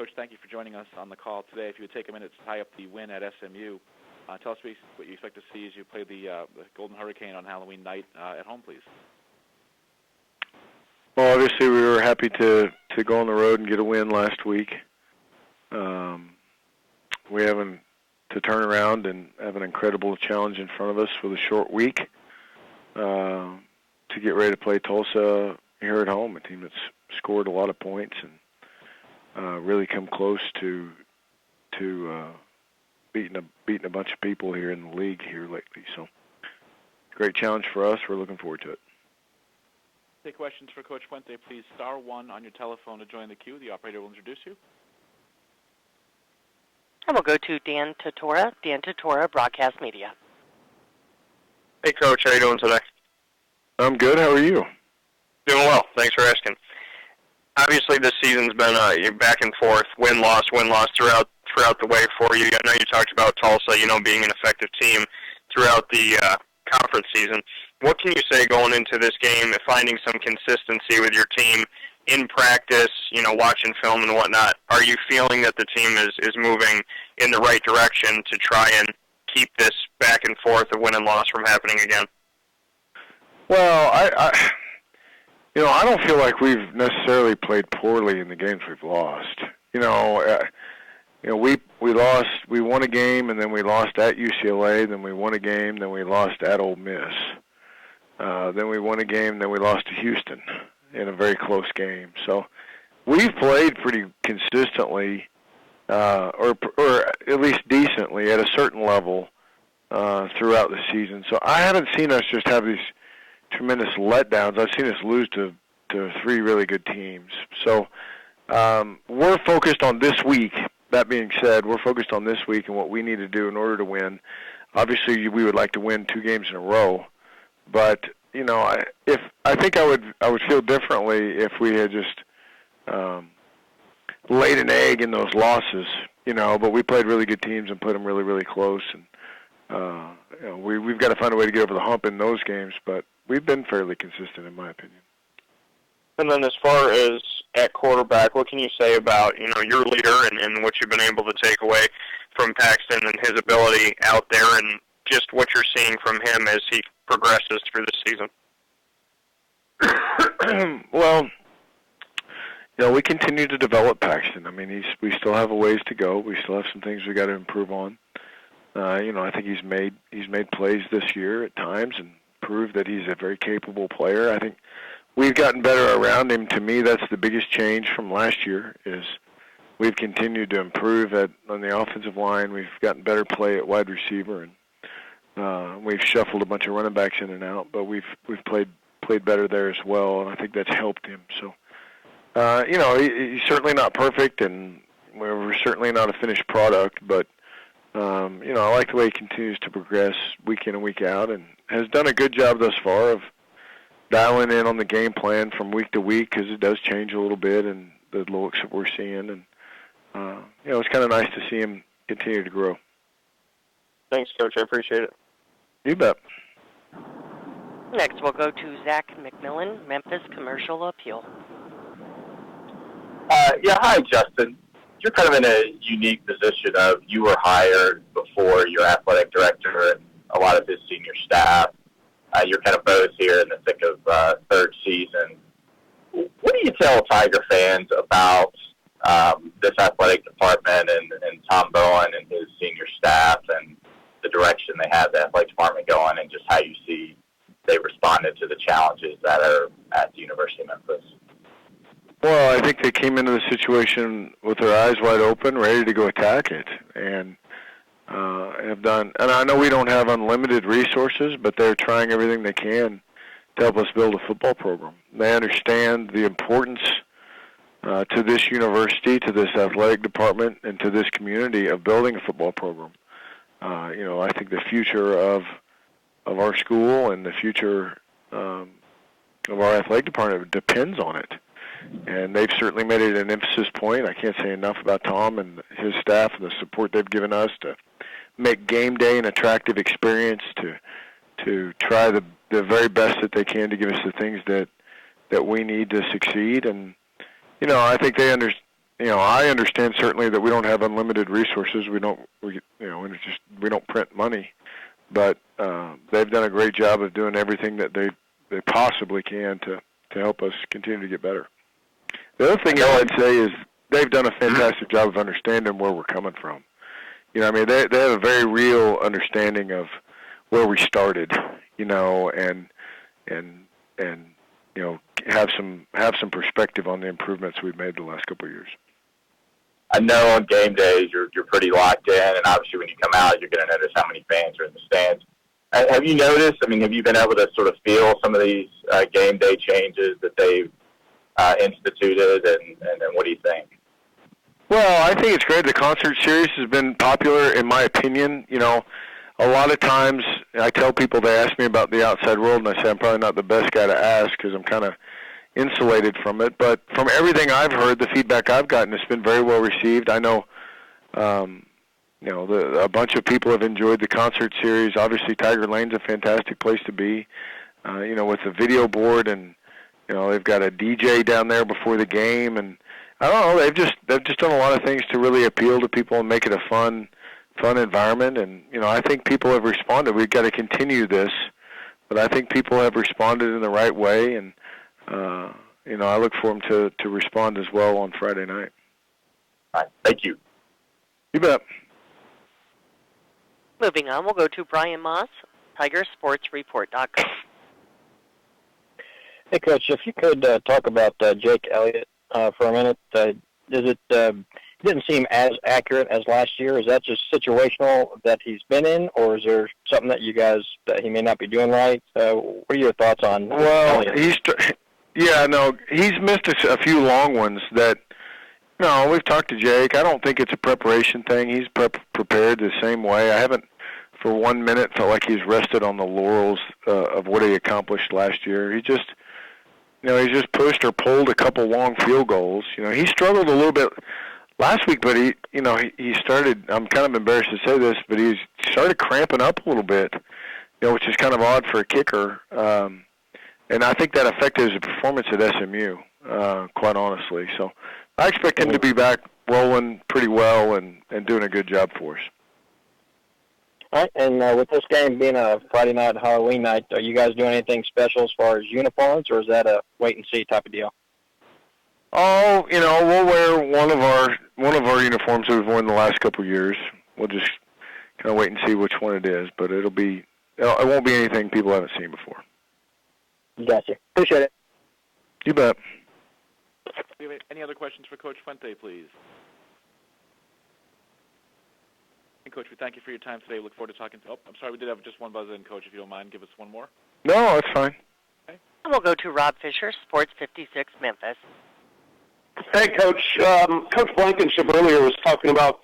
Coach, thank you for joining us on the call today. If you would take a minute to tie up the win at SMU, tell us what you expect to see as you play the Golden Hurricane on Halloween night at home, please. Well, obviously we were happy to go on the road and get a win last week. We have to turn around and have an incredible challenge in front of us with a short week to get ready to play Tulsa here at home, a team that's scored a lot of points and really come close to beating a bunch of people here in the league here lately. So great challenge for us. We're looking forward to it. Take questions for Coach Fuente, please. *1 on your telephone to join the queue. The operator will introduce you. And we'll go to Dan Tortora. Dan Tortora, Broadcast Media. Hey, Coach. How you doing today? I'm good. How are you? Doing well. Thanks for asking. Obviously, this season's been back and forth, win-loss throughout the way for you. I know you talked about Tulsa, being an effective team throughout the conference season. What can you say going into this game, finding some consistency with your team in practice, watching film and whatnot? Are you feeling that the team is moving in the right direction to try and keep this back and forth of win and loss from happening again? Well, I don't feel like we've necessarily played poorly in the games we've lost. We lost. We won a game, and then we lost at UCLA. Then we won a game. Then we lost at Ole Miss. Then we won a game. Then we lost to Houston in a very close game. So we've played pretty consistently, or at least decently at a certain level throughout the season. So I haven't seen us just have these tremendous letdowns. I've seen us lose to three really good teams. So we're focused on this week. That being said, we're focused on this week and what we need to do in order to win. Obviously, we would like to win 2 games in a row, but I think I would feel differently if we had just laid an egg in those losses. But we played really good teams and put them really, really close, and we've got to find a way to get over the hump in those games. But we've been fairly consistent, in my opinion. And then as far as at quarterback, what can you say about, your leader and what you've been able to take away from Paxton and his ability out there and just what you're seeing from him as he progresses through the season? Well, we continue to develop Paxton. I mean, we still have a ways to go. We still have some things we got to improve on. I think he's made plays this year at times and proved that he's a very capable player. I think we've gotten better around him. To me, that's the biggest change from last year is we've continued to improve on the offensive line. We've gotten better play at wide receiver, and we've shuffled a bunch of running backs in and out, but we've played better there as well, and I think that's helped him. So, he's certainly not perfect, and we're certainly not a finished product, but I like the way he continues to progress week in and week out, and has done a good job thus far of dialing in on the game plan from week to week because it does change a little bit and the looks that we're seeing, and it's kind of nice to see him continue to grow. Thanks, Coach. I appreciate it. You bet. Next, we'll go to Zach McMillan, Memphis Commercial Appeal. Hi, Justin. You're kind of in a unique position of you were hired before your athletic director and a lot of his senior staff. You're kind of both here in the thick of third season. What do you tell Tiger fans about this athletic department and Tom Bowen and his senior staff and the direction they have the athletic department going and just how you see they responded to the challenges that are at the University of Memphis? Well, I think they came into the situation with their eyes wide open, ready to go attack it, and have done. And I know we don't have unlimited resources, but they're trying everything they can to help us build a football program. They understand the importance to this university, to this athletic department, and to this community of building a football program. I think the future of our school and the future of our athletic department depends on it. And they've certainly made it an emphasis point. I can't say enough about Tom and his staff and the support they've given us to make game day an attractive experience, to try the very best that they can to give us the things that we need to succeed. And, I think they I understand certainly that we don't have unlimited resources. We don't print money, but they've done a great job of doing everything that they possibly can to help us continue to get better. The other thing I'd say is they've done a fantastic job of understanding where we're coming from. They have a very real understanding of where we started, and have some perspective on the improvements we've made the last couple of years. I know on game days you're pretty locked in, and obviously when you come out, you're going to notice how many fans are in the stands. Have you noticed? I mean, have you been able to sort of feel some of these game day changes that they've instituted, and what do you think? Well, I think it's great. The concert series has been popular, in my opinion. A lot of times I tell people, they ask me about the outside world, and I say I'm probably not the best guy to ask because I'm kind of insulated from it. But from everything I've heard, the feedback I've gotten, it's been very well received. I know, a bunch of people have enjoyed the concert series. Obviously, Tiger Lane's a fantastic place to be. With the video board, and they've got a DJ down there before the game, and I don't know. They've just done a lot of things to really appeal to people and make it a fun environment. And I think people have responded. We've got to continue this, but I think people have responded in the right way, and I look for them to respond as well on Friday night. All right, thank you. You bet. Moving on, we'll go to Brian Moss, TigerSportsReport.com. Hey, Coach, if you could talk about Jake Elliott for a minute. It didn't seem as accurate as last year. Is that just situational that he's been in, or is there something that he may not be doing right? What are your thoughts on Elliott? He's missed a few long ones that, we've talked to Jake. I don't think it's a preparation thing. He's prepared the same way. I haven't for 1 minute felt like he's rested on the laurels of what he accomplished last year. He just pushed or pulled a couple long field goals. He struggled a little bit last week, but he started, I'm kind of embarrassed to say this, but he started cramping up a little bit, which is kind of odd for a kicker. And I think that affected his performance at SMU, quite honestly. So I expect him to be back rolling pretty well and doing a good job for us. All right, and with this game being a Friday night, Halloween night, are you guys doing anything special as far as uniforms, or is that a wait-and-see type of deal? Oh, we'll wear one of our uniforms that we've worn the last couple of years. We'll just kind of wait and see which one it is, but it won't be anything people haven't seen before. Gotcha. Appreciate it. You bet. Do you have any other questions for Coach Fuente, please? And Coach, we thank you for your time today. We look forward to talking to. Oh, I'm sorry, we did have just one buzz in, Coach. If you don't mind, give us one more. No, that's fine. Okay. And we'll go to Rob Fisher, Sports 56 Memphis. Hey, Coach. Coach Blankenship earlier was talking about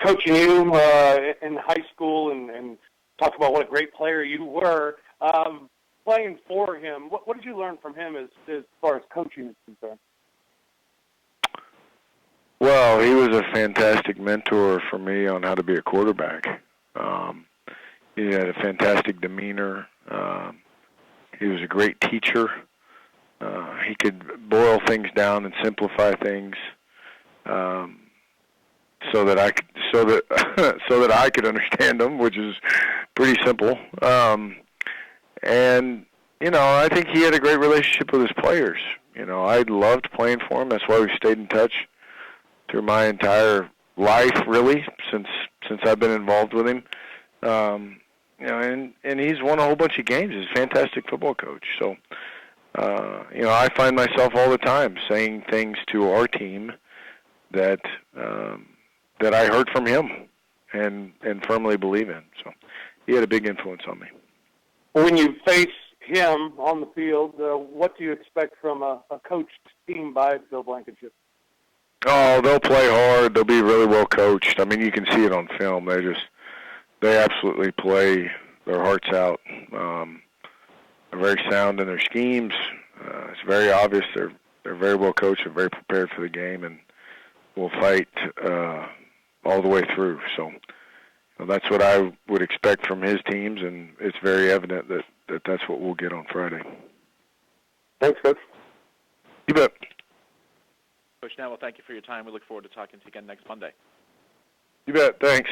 coaching you in high school and talked about what a great player you were. Playing for him, what did you learn from him as far as coaching is concerned? Well, he was a fantastic mentor for me on how to be a quarterback. He had a fantastic demeanor. He was a great teacher. He could boil things down and simplify things so that I could understand them, which is pretty simple. And I think he had a great relationship with his players. I loved playing for him. That's why we stayed in touch through my entire life, really, since I've been involved with him. And he's won a whole bunch of games. He's a fantastic football coach. So, I find myself all the time saying things to our team that I heard from him and firmly believe in. So he had a big influence on me. When you face him on the field, what do you expect from a coached team by Bill Blankenship? Oh, they'll play hard. They'll be really well coached. I mean, you can see it on film. They absolutely play their hearts out. They're very sound in their schemes. It's very obvious they're very well coached and very prepared for the game, and will fight all the way through. So that's what I would expect from his teams, and it's very evident that that's what we'll get on Friday. Thanks, Coach. You bet. Coach Now, well, thank you for your time. We look forward to talking to you again next Monday. You bet. Thanks.